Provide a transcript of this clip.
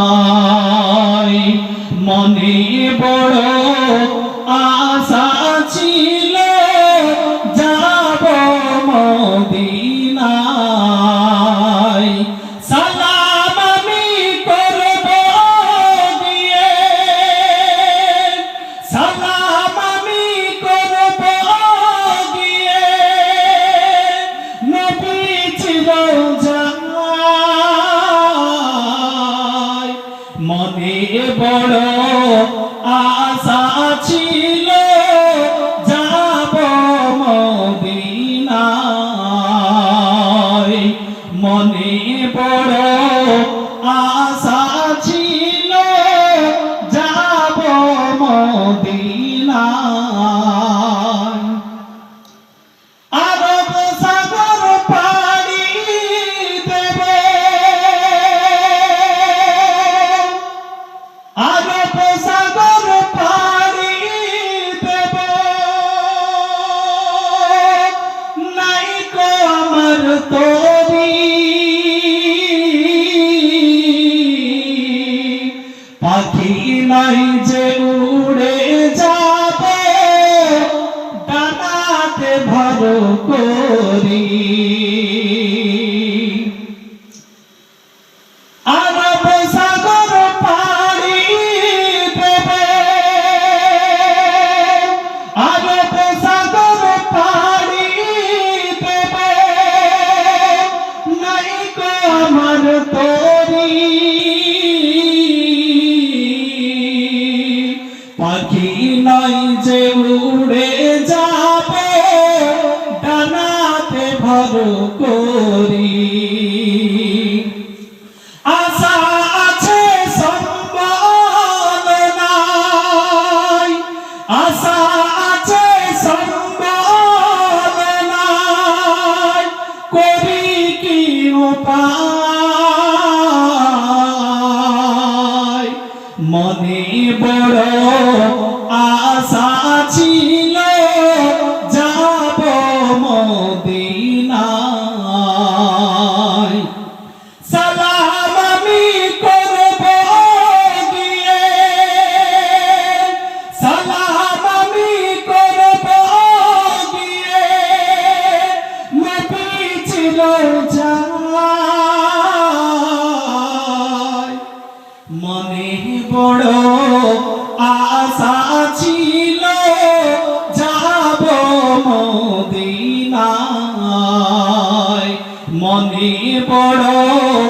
মদিনায় মনে বড় আশা ছিল যাব মদিনায় সালাম আমি করব গিয়ে সালাম আমি করব গিয়ে নবীজির রওজায় মনে বড় আশা ছিল যাব মদিনায় মনে বড় আশা ছিল যাব মদিনায় আরব সাগর পাড়ি দেব আরব সাগর পাড়ি দেব নাই কো আমার তরি পাখি নাই যে উড়ে যাবে ডানাতে ভর করি আরব সাগর পাড়ি দেব আরব সাগর পাড়ি দেব নাই কো আমার তরি পাখি নাই যে উড়ে যাবে ডানাতে ভর করি আশা আছে সম্বল নাই আশা আছে সম্বল নাই করি কি উপায় মনে বড় আশা ছিল যাব মদিনায় সালাম আমি করব গিয়ে সালাম আমি করব গিয়ে নবীজির রওজায় মনে বড় আশা ছিল যাব মদিনায় মনে বড়